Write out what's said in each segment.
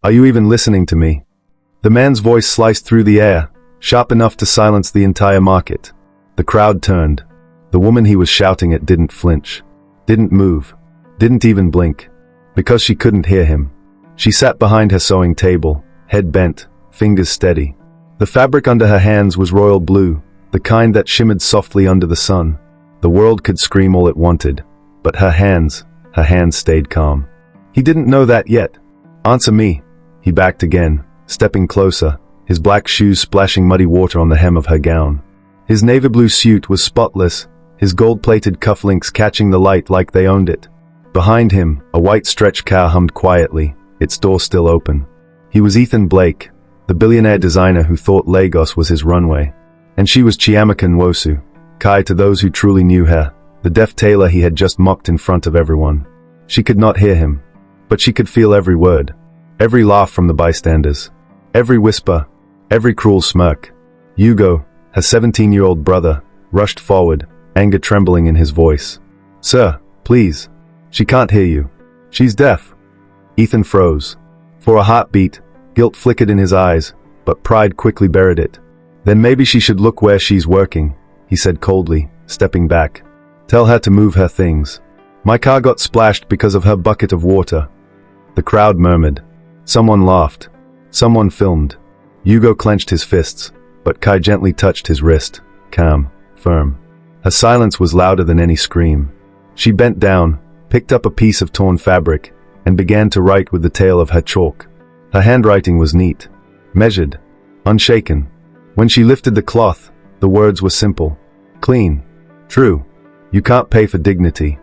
Are you even listening to me? The man's voice sliced through the air, sharp enough to silence the entire market. The crowd turned. The woman he was shouting at didn't flinch, didn't move, didn't even blink, because she couldn't hear him. She sat behind her sewing table, head bent, fingers steady. The fabric under her hands was royal blue, the kind that shimmered softly under the sun. The world could scream all it wanted, but her hands stayed calm. He didn't know that yet. Answer me. He backed again, stepping closer, his black shoes splashing muddy water on the hem of her gown. His navy blue suit was spotless, his gold-plated cufflinks catching the light like they owned it. Behind him, a white stretch car hummed quietly, its door still open. He was Ethan Blake, the billionaire designer who thought Lagos was his runway. And she was Chiamaka Nwosu, Kai to those who truly knew her, the deaf tailor he had just mocked in front of everyone. She could not hear him, but she could feel every word, every laugh from the bystanders, every whisper, every cruel smirk. Hugo, her 17-year-old brother, rushed forward, anger trembling in his voice. Sir, please. She can't hear you. She's deaf. Ethan froze. For a heartbeat, guilt flickered in his eyes, but pride quickly buried it. Then maybe she should look where she's working, he said coldly, stepping back. Tell her to move her things. My car got splashed because of her bucket of water. The crowd murmured. Someone laughed. Someone filmed. Hugo clenched his fists, but Kai gently touched his wrist, calm, firm. Her silence was louder than any scream. She bent down, picked up a piece of torn fabric, and began to write with the tail of her chalk. Her handwriting was neat, measured, unshaken. When she lifted the cloth, the words were simple. Clean. True. You can't pay for dignity.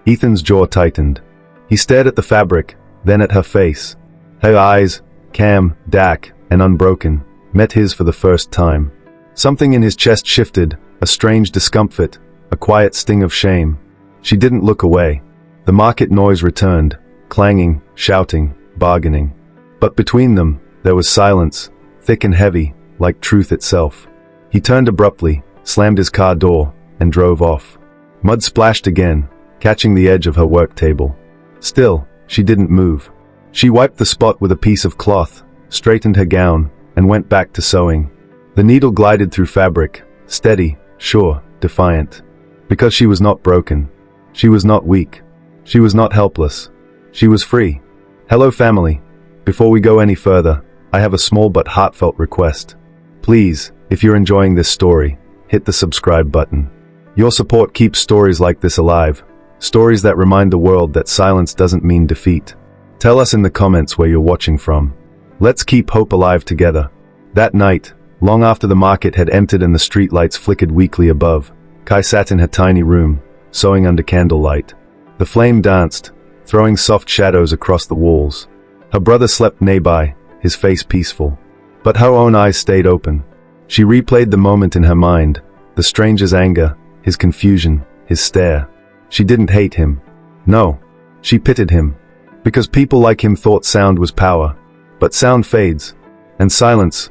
Ethan's jaw tightened. He stared at the fabric, then at her face. Her eyes, calm, dark, and unbroken, met his for the first time. Something in his chest shifted, a strange discomfort, a quiet sting of shame. She didn't look away. The market noise returned, clanging, shouting, bargaining. But between them, there was silence, thick and heavy, like truth itself. He turned abruptly, slammed his car door, and drove off. Mud splashed again, catching the edge of her work table. Still, she didn't move. She wiped the spot with a piece of cloth, straightened her gown, and went back to sewing. The needle glided through fabric, steady, sure, defiant. Because she was not broken. She was not weak. She was not helpless. She was free. Hello, family. Before we go any further, I have a small but heartfelt request. Please, if you're enjoying this story, hit the subscribe button. Your support keeps stories like this alive, stories that remind the world that silence doesn't mean defeat. Tell us in the comments where you're watching from. Let's keep hope alive together. That night, long after the market had emptied and the streetlights flickered weakly above, Kai sat in her tiny room, sewing under candlelight. The flame danced, throwing soft shadows across the walls. Her brother slept nearby, his face peaceful. But her own eyes stayed open. She replayed the moment in her mind, the stranger's anger, his confusion, his stare. She didn't hate him. No, she pitied him. Because people like him thought sound was power. But sound fades. And silence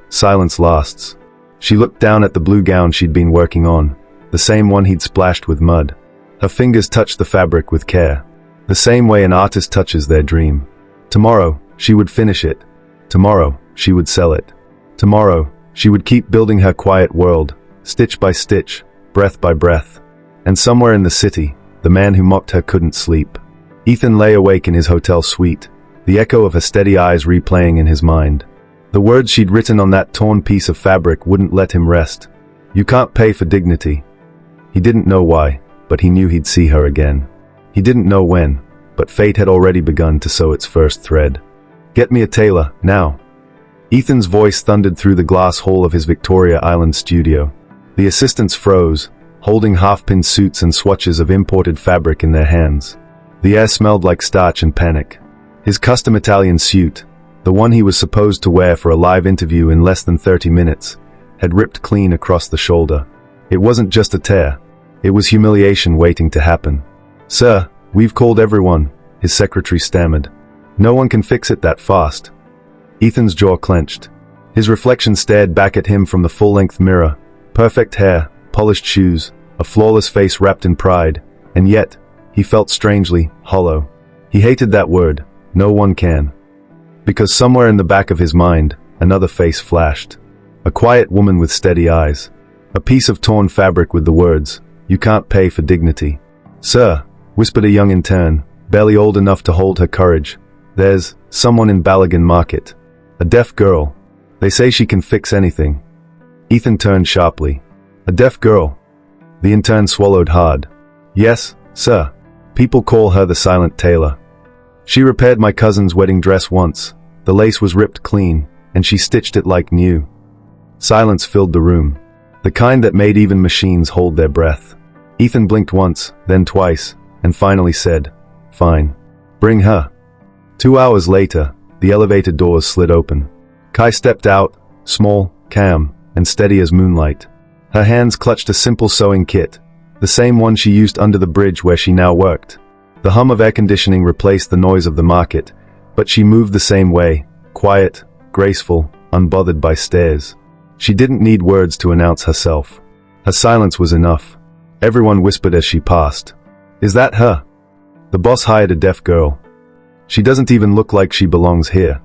lasts. She looked down at the blue gown she'd been working on, the same one he'd splashed with mud. Her fingers touched the fabric with care, the same way an artist touches their dream. Tomorrow, she would finish it. Tomorrow, she would sell it. Tomorrow, she would keep building her quiet world, stitch by stitch, breath by breath. And somewhere in the city, the man who mocked her couldn't sleep. Ethan lay awake in his hotel suite, the echo of her steady eyes replaying in his mind. The words she'd written on that torn piece of fabric wouldn't let him rest. You can't pay for dignity. He didn't know why, but he knew he'd see her again. He didn't know when, but fate had already begun to sew its first thread. Get me a tailor, now. Ethan's voice thundered through the glass hall of his Victoria Island studio. The assistants froze, holding half-pin suits and swatches of imported fabric in their hands. The air smelled like starch and panic. His custom Italian suit, the one he was supposed to wear for a live interview in less than 30 minutes, had ripped clean across the shoulder. It wasn't just a tear. It was humiliation waiting to happen. Sir, we've called everyone, his secretary stammered. No one can fix it that fast. Ethan's jaw clenched. His reflection stared back at him from the full-length mirror. Perfect hair, polished shoes, a flawless face wrapped in pride, and yet, he felt strangely hollow. He hated that word, no one can. because somewhere in the back of his mind, another face flashed. A quiet woman with steady eyes. A piece of torn fabric with the words, "You can't pay for dignity." "Sir," whispered a young intern, barely old enough to hold her courage. "There's someone in Ballaghan Market. A deaf girl. They say she can fix anything." Ethan turned sharply. "A deaf girl?" The intern swallowed hard. "Yes, sir. People call her the silent tailor. She repaired my cousin's wedding dress once. The lace was ripped clean, and she stitched it like new." Silence filled the room. The kind that made even machines hold their breath. Ethan blinked once, then twice, and finally said, "Fine. Bring her." 2 hours later, the elevator doors slid open. Kai stepped out, small, calm, and steady as moonlight. Her hands clutched a simple sewing kit, the same one she used under the bridge where she now worked. The hum of air conditioning replaced the noise of the market, but she moved the same way, quiet, graceful, unbothered by stares. She didn't need words to announce herself. Her silence was enough. Everyone whispered as she passed. "Is that her? The boss hired a deaf girl. She doesn't even look like she belongs here."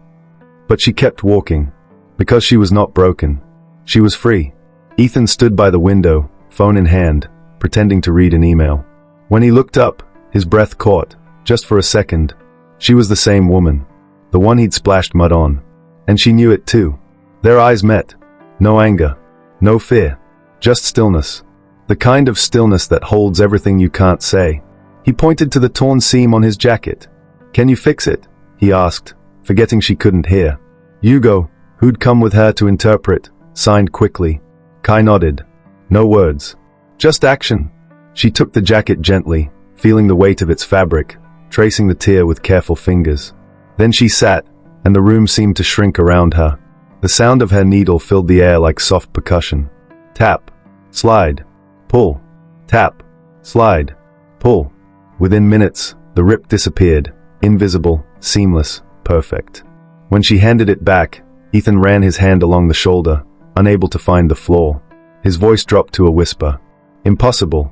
But she kept walking. Because she was not broken. She was free. Ethan stood by the window, phone in hand, pretending to read an email. When he looked up, his breath caught, just for a second. She was the same woman. The one he'd splashed mud on. And she knew it too. Their eyes met. No anger. No fear. Just stillness. The kind of stillness that holds everything you can't say. He pointed to the torn seam on his jacket. "Can you fix it?" he asked, forgetting she couldn't hear. Hugo, who'd come with her to interpret, signed quickly. Kai nodded. No words. Just action. She took the jacket gently, feeling the weight of its fabric, tracing the tear with careful fingers. Then she sat, and the room seemed to shrink around her. The sound of her needle filled the air like soft percussion. Tap. Slide. Pull. Tap. Slide. Pull. Within minutes, the rip disappeared, invisible, seamless, perfect. When she handed it back, Ethan ran his hand along the shoulder, unable to find the flaw. His voice dropped to a whisper. "Impossible."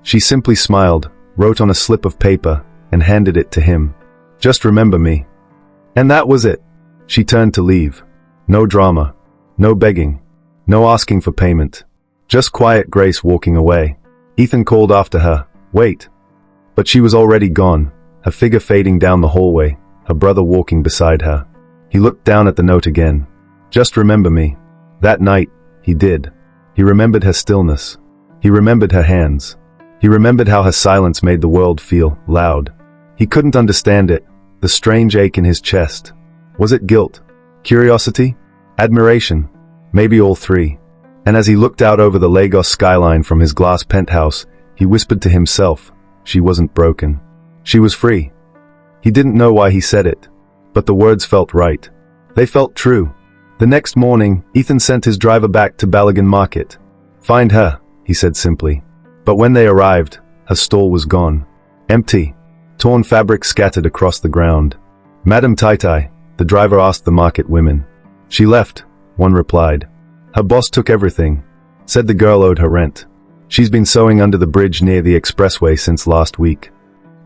She simply smiled, wrote on a slip of paper, and handed it to him. "Just remember me." And that was it. She turned to leave. No drama. No begging. No asking for payment. Just quiet grace walking away. Ethan called after her, "Wait." But she was already gone, her figure fading down the hallway, her brother walking beside her. He looked down at the note again. "Just remember me." That night, he did. He remembered her stillness. He remembered her hands. He remembered how her silence made the world feel loud. He couldn't understand it, the strange ache in his chest. Was it guilt? Curiosity? Admiration? Maybe all three. And as he looked out over the Lagos skyline from his glass penthouse, he whispered to himself, she wasn't broken. She was free. He didn't know why he said it, but the words felt right. They felt true. The next morning, Ethan sent his driver back to Ballaghan Market. "Find her," he said simply. But when they arrived, her stall was gone. Empty. Torn fabric scattered across the ground. "Madam Tai-Tai," the driver asked the market women. "She left," one replied. "Her boss took everything. Said the girl owed her rent. She's been sewing under the bridge near the expressway since last week."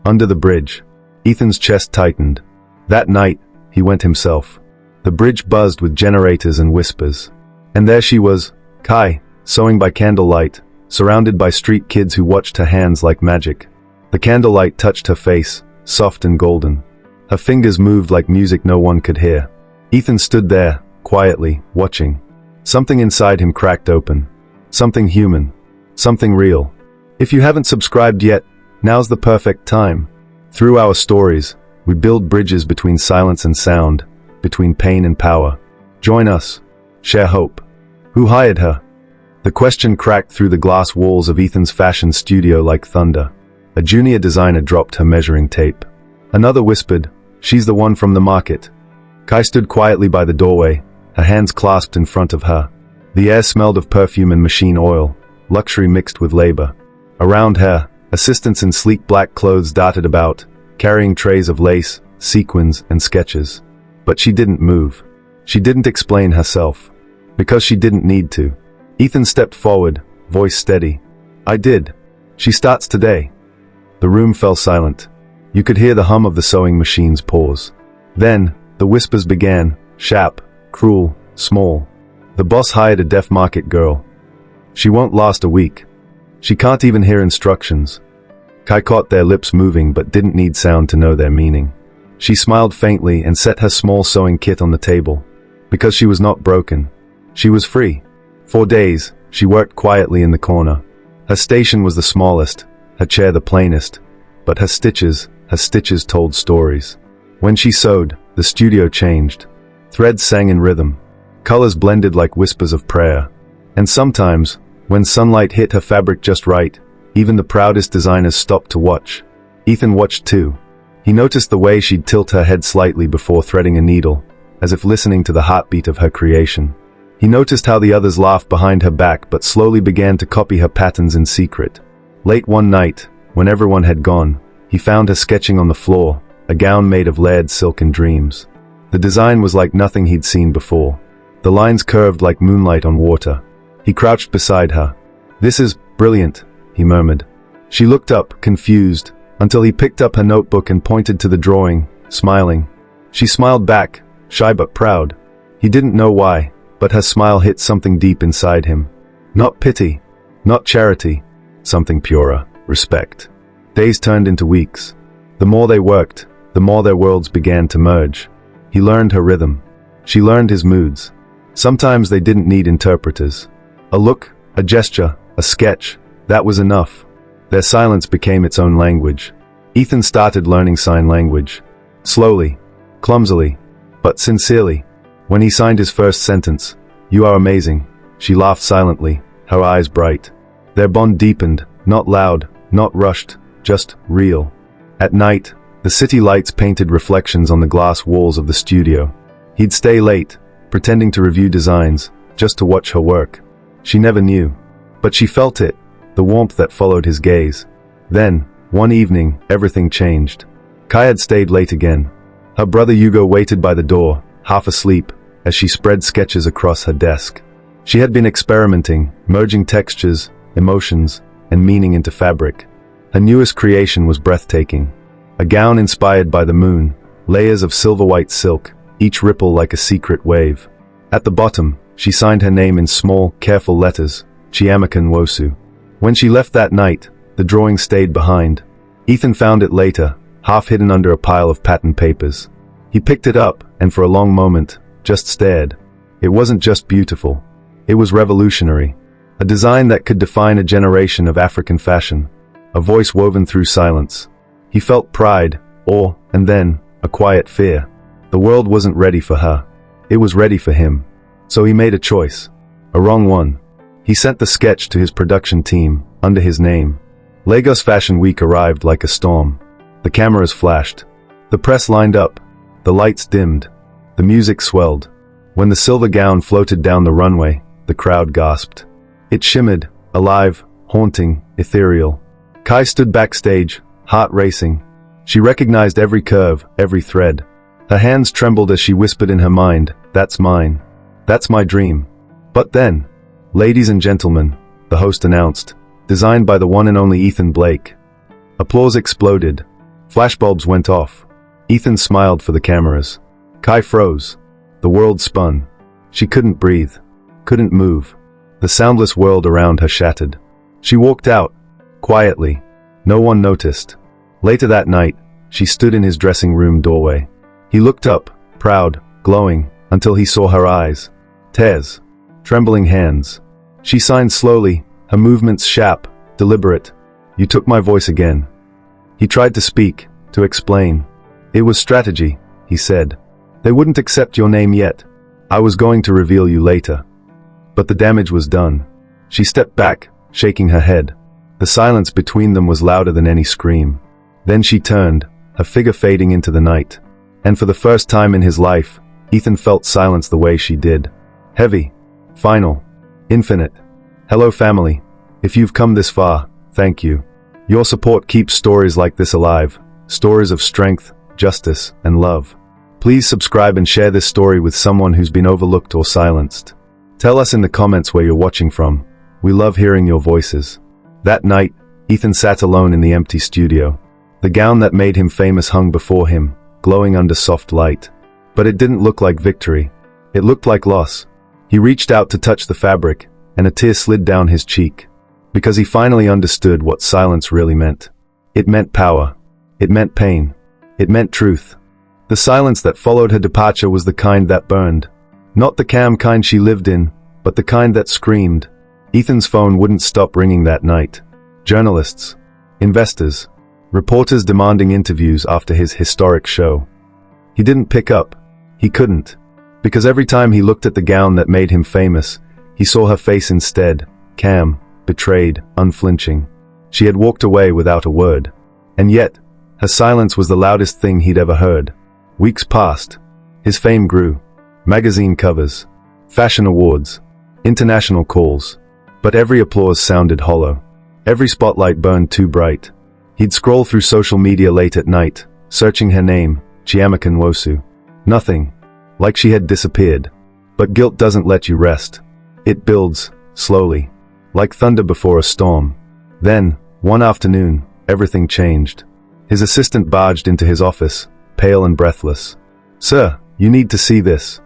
Under the bridge. Ethan's chest tightened. That night, he went himself. The bridge buzzed with generators and whispers. And there she was, Kai, sewing by candlelight, surrounded by street kids who watched her hands like magic. The candlelight touched her face, soft and golden. Her fingers moved like music no one could hear. Ethan stood there, quietly, watching. Something inside him cracked open. Something human. Something real. If you haven't subscribed yet, now's the perfect time. Through our stories, we build bridges between silence and sound, between pain and power. Join us. Share hope. Who hired her? The question cracked through the glass walls of Ethan's fashion studio like thunder. A junior designer dropped her measuring tape. Another whispered, "She's the one from the market." Kai stood quietly by the doorway, her hands clasped in front of her. The air smelled of perfume and machine oil, luxury mixed with labor. Around her, assistants in sleek black clothes darted about, carrying trays of lace, sequins, and sketches. But she didn't move. She didn't explain herself. Because she didn't need to. Ethan stepped forward, voice steady. "I did. She starts today." The room fell silent. You could hear the hum of the sewing machine's pause. Then, The whispers began, sharp, cruel, small. The boss hired a deaf market girl. She won't last a week. She can't even hear instructions. Kai caught their lips moving but didn't need sound to know their meaning. She smiled faintly and set her small sewing kit on the table. Because she was not broken. She was free. For days, she worked quietly in the corner. Her station was the smallest, her chair the plainest, but her stitches told stories. When she sewed, the studio changed. Threads sang in rhythm. Colors blended like whispers of prayer. And sometimes, when sunlight hit her fabric just right, even the proudest designers stopped to watch. Ethan watched too. He noticed the way she'd tilt her head slightly before threading a needle, as if listening to the heartbeat of her creation. He noticed how the others laughed behind her back but slowly began to copy her patterns in secret. Late one night, when everyone had gone, he found her sketching on the floor, a gown made of layered silken dreams. The design was like nothing he'd seen before. The lines curved like moonlight on water. He crouched beside her. "This is brilliant," he murmured. She looked up, confused, until he picked up her notebook and pointed to the drawing, smiling. She smiled back, shy but proud. He didn't know why, but her smile hit something deep inside him. Not pity, not charity, something purer, respect. Days turned into weeks. The more they worked, the more their worlds began to merge. He learned her rhythm. She learned his moods. Sometimes they didn't need interpreters. A look, a gesture, a sketch, that was enough. Their silence became its own language. Ethan started learning sign language. Slowly, clumsily, but sincerely. When he signed his first sentence, "You are amazing," she laughed silently, her eyes bright. Their bond deepened, not loud, not rushed, just real. At night, the city lights painted reflections on the glass walls of the studio. He'd stay late, pretending to review designs, just to watch her work. She never knew. But she felt it, the warmth that followed his gaze. Then, one evening, everything changed. Kai had stayed late again. Her brother Hugo waited by the door, half asleep, as she spread sketches across her desk. She had been experimenting, merging textures, emotions, and meaning into fabric. Her newest creation was breathtaking. A gown inspired by the moon, layers of silver-white silk, each ripple like a secret wave. At the bottom, she signed her name in small, careful letters, Chiamaka Nwosu. When she left that night, the drawing stayed behind. Ethan found it later, half hidden under a pile of pattern papers. He picked it up, and for a long moment, just stared. It wasn't just beautiful. It was revolutionary. A design that could define a generation of African fashion. A voice woven through silence. He felt pride, awe, and then, a quiet fear. The world wasn't ready for her. It was ready for him. So he made a choice. A wrong one. He sent the sketch to his production team, under his name. Lagos Fashion Week arrived like a storm. The cameras flashed. The press lined up. The lights dimmed. The music swelled. When the silver gown floated down the runway, the crowd gasped. It shimmered, alive, haunting, ethereal. Kai stood backstage, heart racing. She recognized every curve, every thread. Her hands trembled as she whispered in her mind, "That's mine. That's my dream." But then, "Ladies and gentlemen," the host announced, "designed by the one and only Ethan Blake." Applause exploded. Flashbulbs went off. Ethan smiled for the cameras. Kai froze. The world spun. She couldn't breathe. Couldn't move. The soundless world around her shattered. She walked out. Quietly. No one noticed. Later that night, she stood in his dressing room doorway. He looked up, proud, glowing, until he saw her eyes. Tears. Trembling hands. She signed slowly, her movements sharp, deliberate. "You took my voice again." He tried to speak, to explain. "It was strategy," he said. "They wouldn't accept your name yet. I was going to reveal you later." But the damage was done. She stepped back, shaking her head. The silence between them was louder than any scream. Then she turned, her figure fading into the night. And for the first time in his life, Ethan felt silence the way she did. Heavy. Final. Infinite. Hello family. If you've come this far, thank you. Your support keeps stories like this alive. Stories of strength, justice, and love. Please subscribe and share this story with someone who's been overlooked or silenced. Tell us in the comments where you're watching from. We love hearing your voices. That night, Ethan sat alone in the empty studio. The gown that made him famous hung before him, glowing under soft light. But it didn't look like victory. It looked like loss. He reached out to touch the fabric, and a tear slid down his cheek. Because he finally understood what silence really meant. It meant power. It meant pain. It meant truth. The silence that followed her departure was the kind that burned. Not the calm kind she lived in, but the kind that screamed. Ethan's phone wouldn't stop ringing that night. Journalists, investors, reporters demanding interviews after his historic show. He didn't pick up. He couldn't. Because every time he looked at the gown that made him famous, he saw her face instead, calm, betrayed, unflinching. She had walked away without a word. And yet, her silence was the loudest thing he'd ever heard. Weeks passed. His fame grew. Magazine covers, fashion awards, international calls. But every applause sounded hollow. Every spotlight burned too bright. He'd scroll through social media late at night, searching her name, Chiamaka Nwosu. Nothing. Like she had disappeared. But guilt doesn't let you rest. It builds, slowly. Like thunder before a storm. Then, one afternoon, everything changed. His assistant barged into his office, pale and breathless. "Sir, you need to see this."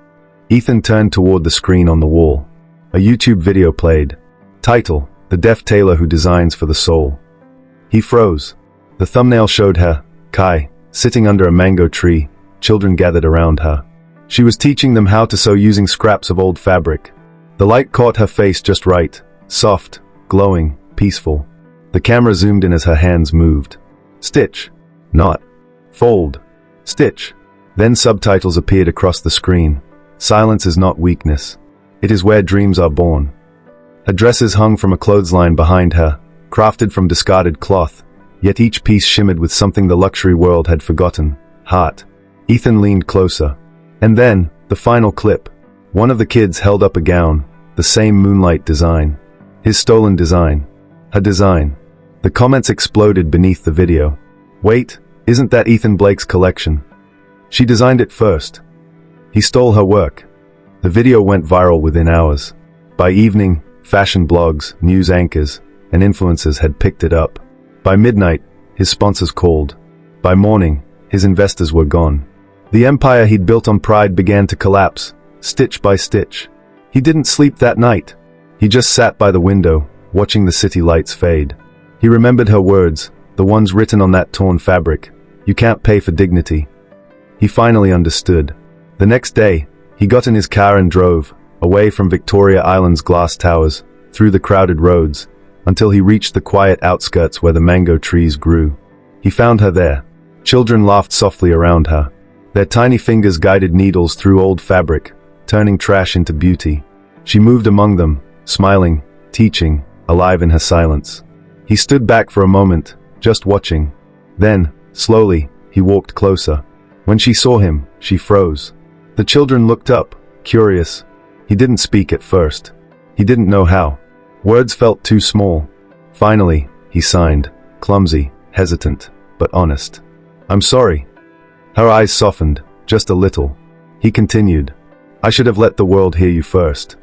Ethan turned toward the screen on the wall. A YouTube video played. Title, "The Deaf Tailor Who Designs for the Soul." He froze. The thumbnail showed her, Kai, sitting under a mango tree, children gathered around her. She was teaching them how to sew using scraps of old fabric. The light caught her face just right, soft, glowing, peaceful. The camera zoomed in as her hands moved. Stitch. Knot. Fold. Stitch. Then subtitles appeared across the screen. Silence is not weakness. It is where dreams are born. Her dresses hung from a clothesline behind her, crafted from discarded cloth, yet each piece shimmered with something the luxury world had forgotten. Heart. Ethan leaned closer. And then, the final clip. One of the kids held up a gown, the same moonlight design. His stolen design. Her design. The comments exploded beneath the video. Wait, isn't that Ethan Blake's collection? She designed it first. He stole her work. The video went viral within hours. By evening, fashion blogs, news anchors, and influencers had picked it up. By midnight, his sponsors called. By morning, his investors were gone. The empire he'd built on pride began to collapse, stitch by stitch. He didn't sleep that night. He just sat by the window, watching the city lights fade. He remembered her words, the ones written on that torn fabric. You can't pay for dignity. He finally understood. The next day, he got in his car and drove, away from Victoria Island's glass towers, through the crowded roads, until he reached the quiet outskirts where the mango trees grew. He found her there. Children laughed softly around her. Their tiny fingers guided needles through old fabric, turning trash into beauty. She moved among them, smiling, teaching, alive in her silence. He stood back for a moment, just watching. Then, slowly, he walked closer. When she saw him, she froze. The children looked up, curious. He didn't speak at first. He didn't know how. Words felt too small. Finally, he signed, clumsy, hesitant, but honest. "I'm sorry." Her eyes softened, just a little. He continued, "I should have let the world hear you first."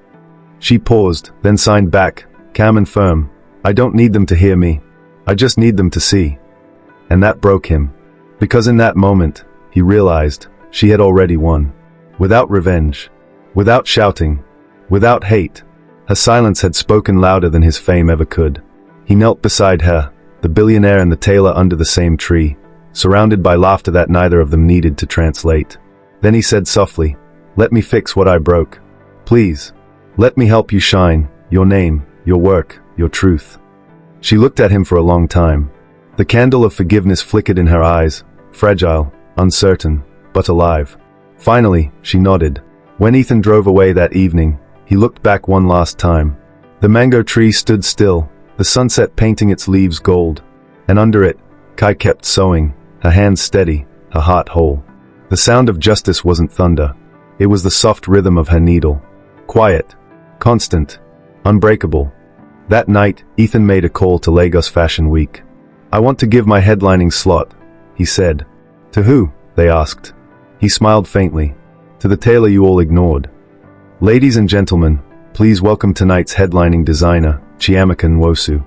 She paused, then signed back, calm and firm, "I don't need them to hear me. I just need them to see." And that broke him. Because in that moment, he realized, she had already won. Without revenge. Without shouting. Without hate. Her silence had spoken louder than his fame ever could. He knelt beside her, the billionaire and the tailor under the same tree, surrounded by laughter that neither of them needed to translate. Then he said softly, "Let me fix what I broke. Please. Let me help you shine, your name, your work, your truth." She looked at him for a long time. The candle of forgiveness flickered in her eyes, fragile, uncertain, but alive. Finally, she nodded. When Ethan drove away that evening, he looked back one last time. The mango tree stood still, the sunset painting its leaves gold. And under it, Kai kept sewing, her hands steady, her heart whole. The sound of justice wasn't thunder. It was the soft rhythm of her needle. Quiet, constant, unbreakable. That night, Ethan made a call to Lagos Fashion Week. "I want to give my headlining slot," he said. "To who?" they asked. He smiled faintly. "To the tailor you all ignored. Ladies and gentlemen, please welcome tonight's headlining designer, Chiamaka Nwosu."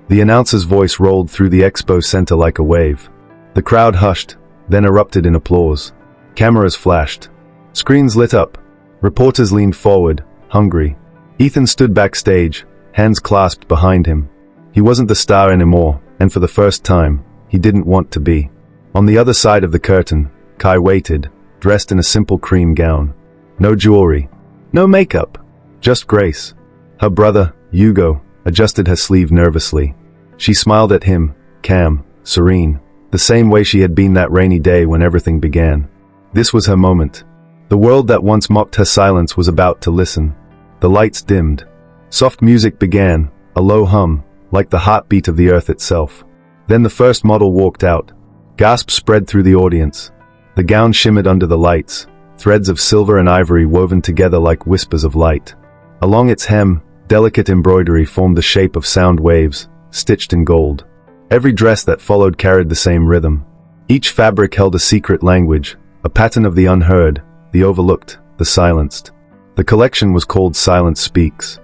The announcer's voice rolled through the expo center like a wave. The crowd hushed, then erupted in applause. Cameras flashed. Screens lit up. Reporters leaned forward, hungry. Ethan stood backstage, hands clasped behind him. He wasn't the star anymore, and for the first time, he didn't want to be. On the other side of the curtain, Kai waited, dressed in a simple cream gown. No jewelry. No makeup. Just grace. Her brother, Hugo, adjusted her sleeve nervously. She smiled at him, calm, serene, the same way she had been that rainy day when everything began. This was her moment. The world that once mocked her silence was about to listen. The lights dimmed. Soft music began, a low hum, like the heartbeat of the earth itself. Then the first model walked out. Gasps spread through the audience. The gown shimmered under the lights, threads of silver and ivory woven together like whispers of light. Along its hem, delicate embroidery formed the shape of sound waves, stitched in gold. Every dress that followed carried the same rhythm. Each fabric held a secret language, a pattern of the unheard, the overlooked, the silenced. The collection was called Silence Speaks.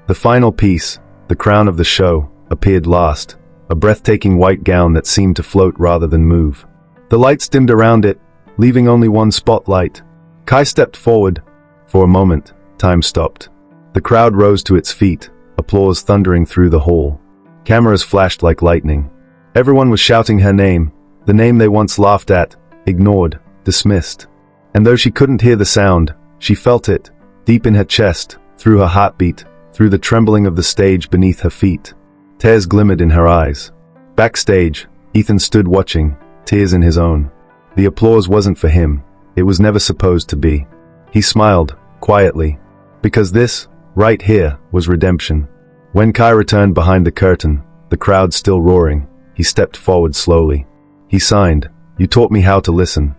The final piece, the crown of the show, appeared last, a breathtaking white gown that seemed to float rather than move. The lights dimmed around it, leaving only one spotlight. Kai stepped forward. For a moment, time stopped. The crowd rose to its feet, applause thundering through the hall. Cameras flashed like lightning. Everyone was shouting her name, the name they once laughed at, ignored, dismissed. And though she couldn't hear the sound, she felt it, deep in her chest, through her heartbeat, through the trembling of the stage beneath her feet. Tears glimmered in her eyes. Backstage, Ethan stood watching, tears in his own. The applause wasn't for him. It was never supposed to be. He smiled, quietly. Because this, right here, was redemption. When Kai returned behind the curtain, the crowd still roaring, he stepped forward slowly. He signed, "You taught me how to listen."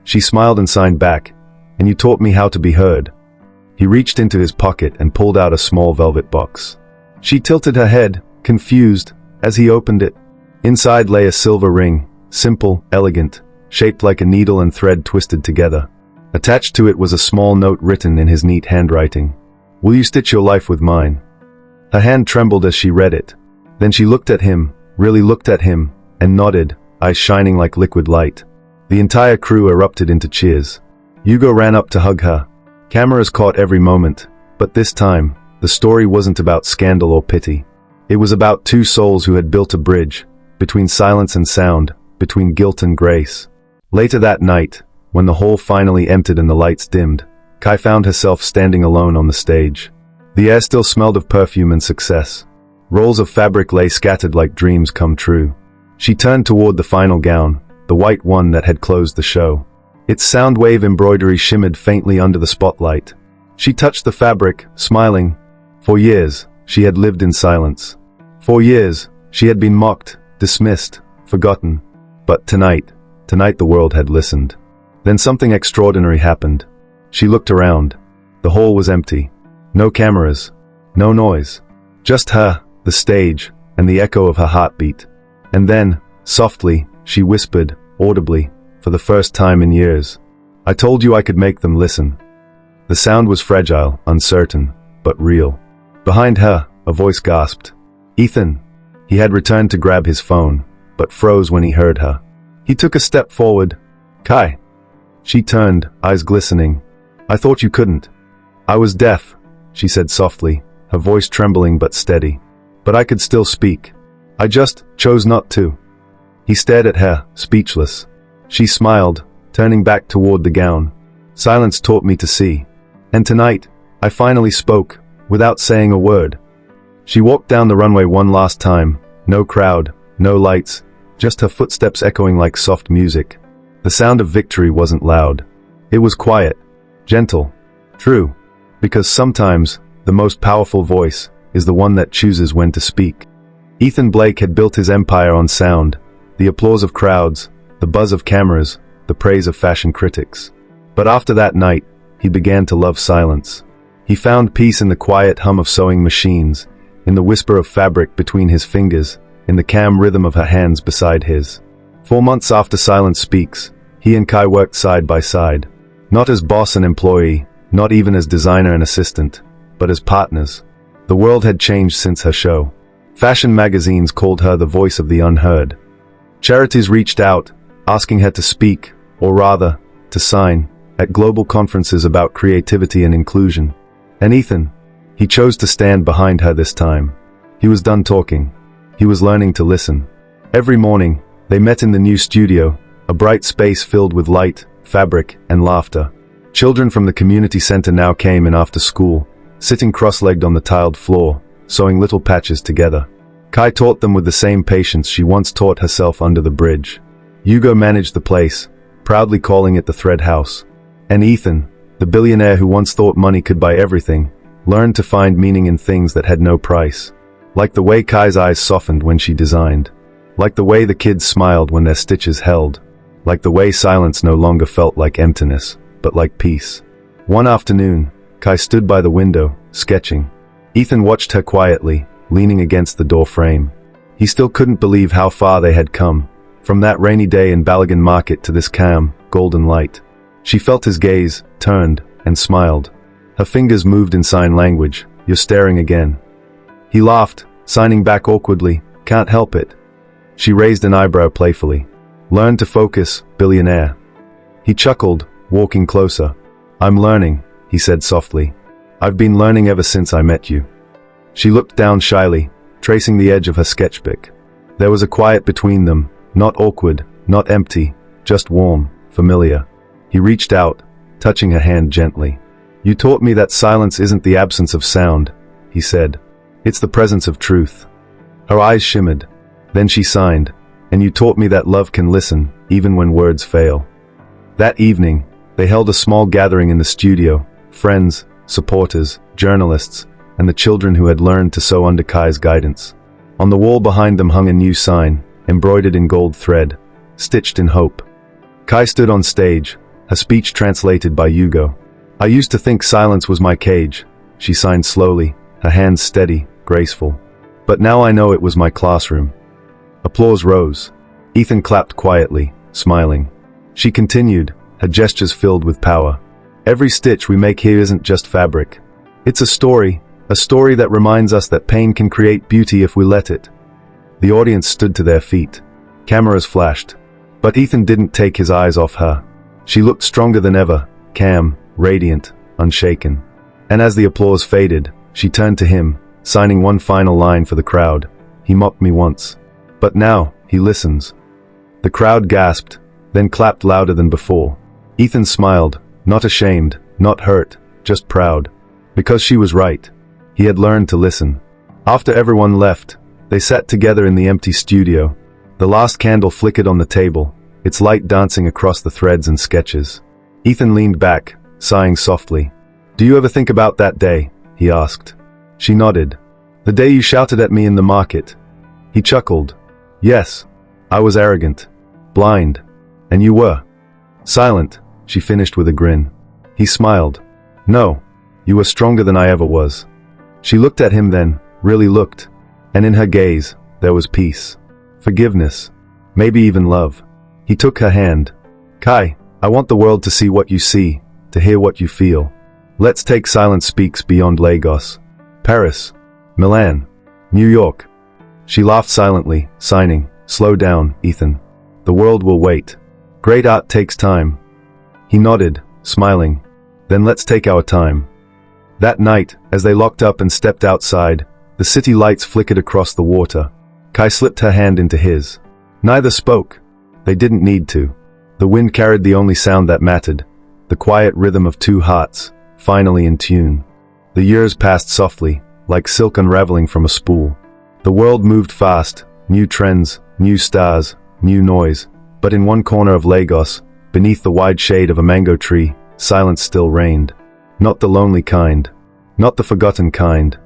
She smiled and signed back, "And you taught me how to be heard." He reached into his pocket and pulled out a small velvet box. She tilted her head, confused, as he opened it. Inside lay a silver ring, simple, elegant, shaped like a needle and thread twisted together. Attached to it was a small note written in his neat handwriting. "Will you stitch your life with mine?" Her hand trembled as she read it. Then she looked at him, really looked at him, and nodded, eyes shining like liquid light. The entire crew erupted into cheers. Hugo ran up to hug her. Cameras caught every moment, but this time, the story wasn't about scandal or pity. It was about two souls who had built a bridge, between silence and sound, between guilt and grace. Later that night, when the hall finally emptied and the lights dimmed, Kai found herself standing alone on the stage. The air still smelled of perfume and success. Rolls of fabric lay scattered like dreams come true. She turned toward the final gown, the white one that had closed the show. Its sound wave embroidery shimmered faintly under the spotlight. She touched the fabric, smiling. For years, she had lived in silence. For years, she had been mocked, dismissed, forgotten. But tonight the world had listened. Then something extraordinary happened. She looked around. The hall was empty. No cameras. No noise. Just her, the stage, and the echo of her heartbeat. And then, softly, she whispered, audibly, for the first time in years, "I told you I could make them listen." The sound was fragile, uncertain, but real. Behind her, a voice gasped, "Ethan!" He had returned to grab his phone, but froze when he heard her. He took a step forward. "Kai." She turned, eyes glistening. "I thought you couldn't." "I was deaf," she said softly, her voice trembling but steady. "But I could still speak. I just chose not to." He stared at her, speechless. She smiled, turning back toward the gown. "Silence taught me to see. And tonight, I finally spoke, without saying a word." She walked down the runway one last time, no crowd, no lights, just her footsteps echoing like soft music. The sound of victory wasn't loud. It was quiet, gentle, true, because sometimes, the most powerful voice is the one that chooses when to speak. Ethan Blake had built his empire on sound, the applause of crowds, the buzz of cameras, the praise of fashion critics. But after that night, he began to love silence. He found peace in the quiet hum of sewing machines, in the whisper of fabric between his fingers, in the calm rhythm of her hands beside his. 4 months after Silence Speaks, he and Kai worked side by side. Not as boss and employee, not even as designer and assistant, but as partners. The world had changed since her show. Fashion magazines called her the voice of the unheard. Charities reached out, asking her to speak, or rather, to sign. at global conferences about creativity and inclusion. And Ethan, he chose to stand behind her this time. He was done talking. He was learning to listen. Every morning, they met in the new studio, a bright space filled with light, fabric, and laughter. Children from the community center now came in after school, sitting cross-legged on the tiled floor, sewing little patches together. Kai taught them with the same patience she once taught herself under the bridge. Hugo managed the place, proudly calling it the Thread House. And Ethan, the billionaire who once thought money could buy everything, learned to find meaning in things that had no price. Like the way Kai's eyes softened when she designed. Like the way the kids smiled when their stitches held. Like the way silence no longer felt like emptiness, but like peace. One afternoon, Kai stood by the window, sketching. Ethan watched her quietly, leaning against the door frame. He still couldn't believe how far they had come, from that rainy day in Balagan Market to this calm, golden light. She felt his gaze, turned, and smiled. Her fingers moved in sign language. "You're staring again." He laughed, signing back awkwardly, "Can't help it." She raised an eyebrow playfully. "Learn to focus, billionaire." He chuckled, walking closer. "I'm learning," he said softly. "I've been learning ever since I met you." She looked down shyly, tracing the edge of her sketchbook. There was a quiet between them, not awkward, not empty, just warm, familiar. He reached out, touching her hand gently. "You taught me that silence isn't the absence of sound," he said. "It's the presence of truth." Her eyes shimmered. Then she signed, "And you taught me that love can listen, even when words fail." That evening, they held a small gathering in the studio, friends, supporters, journalists, and the children who had learned to sew under Kai's guidance. On the wall behind them hung a new sign, embroidered in gold thread, stitched in hope. Kai stood on stage, her speech translated by Hugo. "I used to think silence was my cage," she signed slowly, her hands steady, graceful. "But now I know it was my classroom." Applause rose. Ethan clapped quietly, smiling. She continued, her gestures filled with power. "Every stitch we make here isn't just fabric. It's a story that reminds us that pain can create beauty if we let it." The audience stood to their feet. Cameras flashed. But Ethan didn't take his eyes off her. She looked stronger than ever, calm, radiant, unshaken. And as the applause faded, she turned to him, signing one final line for the crowd. "He mocked me once. But now, he listens." The crowd gasped, then clapped louder than before. Ethan smiled, not ashamed, not hurt, just proud. Because she was right. He had learned to listen. After everyone left, they sat together in the empty studio. The last candle flickered on the table, its light dancing across the threads and sketches. Ethan leaned back, sighing softly. "Do you ever think about that day?" he asked. She nodded. "The day you shouted at me in the market." He chuckled. "Yes. I was arrogant. Blind. And you were." "Silent," she finished with a grin. He smiled. "No. You were stronger than I ever was." She looked at him then, really looked. And in her gaze, there was peace. Forgiveness. Maybe even love. He took her hand. "Kai, I want the world to see what you see, to hear what you feel. Let's take Silence Speaks beyond Lagos. Paris. Milan. New York." She laughed silently, signing, "Slow down, Ethan. The world will wait. Great art takes time." He nodded, smiling. "Then let's take our time." That night, as they locked up and stepped outside, the city lights flickered across the water. Kai slipped her hand into his. Neither spoke. They didn't need to. The wind carried the only sound that mattered, the quiet rhythm of two hearts, finally in tune. The years passed softly, like silk unraveling from a spool. The world moved fast, new trends, new stars, new noise. But in one corner of Lagos, beneath the wide shade of a mango tree, silence still reigned. Not the lonely kind. Not the forgotten kind.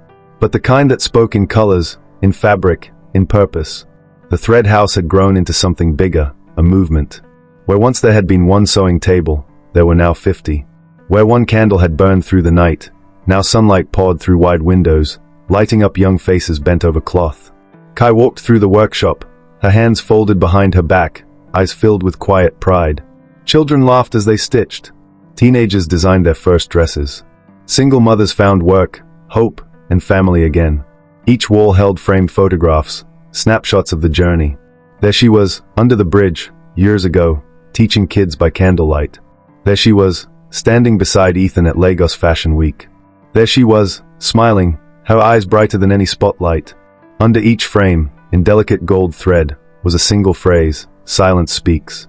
But the kind that spoke in colors, in fabric, in purpose. The thread house had grown into something bigger, a movement. Where once there had been one sewing table, there were now 50. Where one candle had burned through the night, now sunlight poured through wide windows, lighting up young faces bent over cloth. Kai walked through the workshop, her hands folded behind her back, eyes filled with quiet pride. Children laughed as they stitched. Teenagers designed their first dresses. Single mothers found work, hope, and family again. Each wall held framed photographs, snapshots of the journey. There she was, under the bridge, years ago, teaching kids by candlelight. There she was, standing beside Ethan at Lagos Fashion Week. There she was, smiling, her eyes brighter than any spotlight. Under each frame, in delicate gold thread, was a single phrase, "Silence speaks."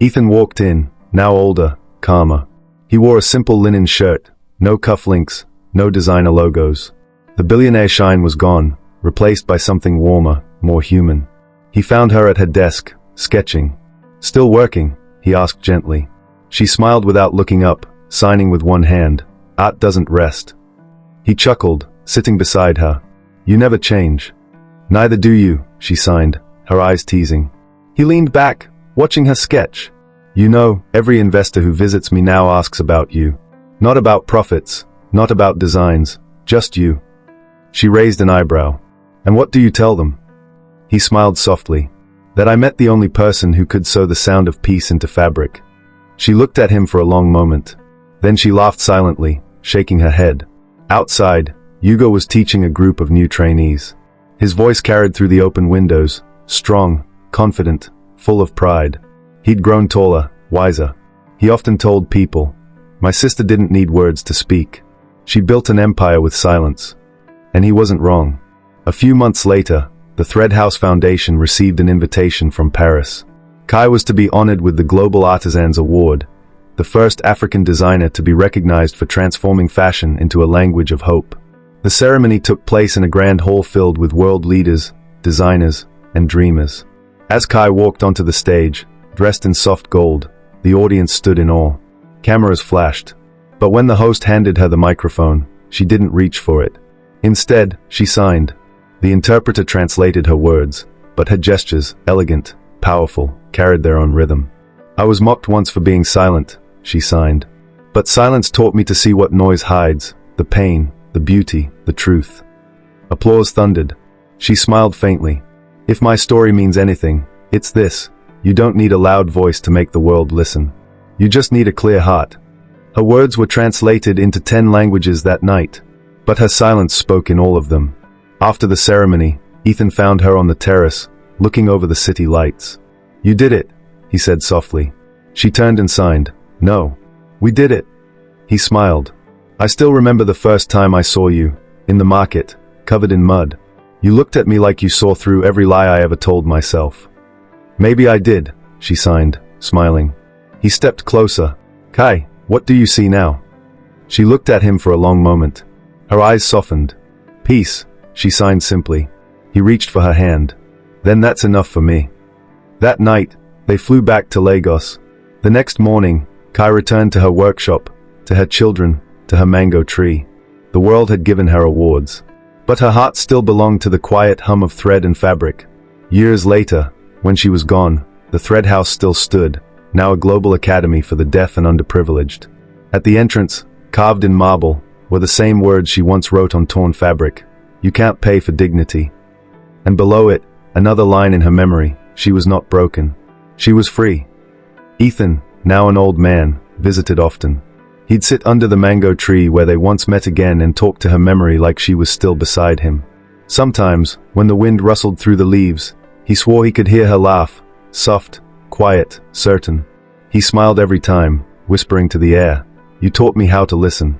Ethan walked in, now older, calmer. He wore a simple linen shirt, no cufflinks, no designer logos. The billionaire shine was gone, replaced by something warmer, more human. He found her at her desk, sketching. "Still working?" he asked gently. She smiled without looking up, signing with one hand. "Art doesn't rest." He chuckled, sitting beside her. "You never change." "Neither do you," she signed, her eyes teasing. He leaned back, watching her sketch. "You know, every investor who visits me now asks about you. Not about profits, not about designs, just you." She raised an eyebrow. "And what do you tell them?" He smiled softly. "That I met the only person who could sew the sound of peace into fabric." She looked at him for a long moment. Then she laughed silently, shaking her head. Outside, Hugo was teaching a group of new trainees. His voice carried through the open windows, strong, confident, full of pride. He'd grown taller, wiser. He often told people, "My sister didn't need words to speak. She built an empire with silence." And he wasn't wrong. A few months later, the Thread House Foundation received an invitation from Paris. Kai was to be honored with the Global Artisans Award, the first African designer to be recognized for transforming fashion into a language of hope. The ceremony took place in a grand hall filled with world leaders, designers, and dreamers. As Kai walked onto the stage, dressed in soft gold, the audience stood in awe. Cameras flashed. But when the host handed her the microphone, she didn't reach for it. Instead, she signed. The interpreter translated her words, but her gestures, elegant, powerful, carried their own rhythm. "I was mocked once for being silent," she signed. "But silence taught me to see what noise hides, the pain, the beauty, the truth." Applause thundered. She smiled faintly. "If my story means anything, it's this. You don't need a loud voice to make the world listen. You just need a clear heart." Her words were translated into 10 languages that night, but her silence spoke in all of them. After the ceremony, Ethan found her on the terrace, looking over the city lights. "You did it," he said softly. She turned and signed. "No. We did it." He smiled. "I still remember the first time I saw you, in the market, covered in mud. You looked at me like you saw through every lie I ever told myself." "Maybe I did," she signed, smiling. He stepped closer. "Kai, what do you see now?" She looked at him for a long moment. Her eyes softened. "Peace," she signed simply. He reached for her hand. "Then that's enough for me." That night, they flew back to Lagos. The next morning, Kai returned to her workshop, to her children, to her mango tree. The world had given her awards. But her heart still belonged to the quiet hum of thread and fabric. Years later, when she was gone, the Thread House still stood, now a global academy for the deaf and underprivileged. At the entrance, carved in marble, were the same words she once wrote on torn fabric: "You can't pay for dignity." And below it, another line in her memory: she was not broken. She was free. Ethan, now an old man, visited often. He'd sit under the mango tree where they once met again and talk to her memory like she was still beside him. Sometimes, when the wind rustled through the leaves, he swore he could hear her laugh, soft, quiet, certain. He smiled every time, whispering to the air, "You taught me how to listen."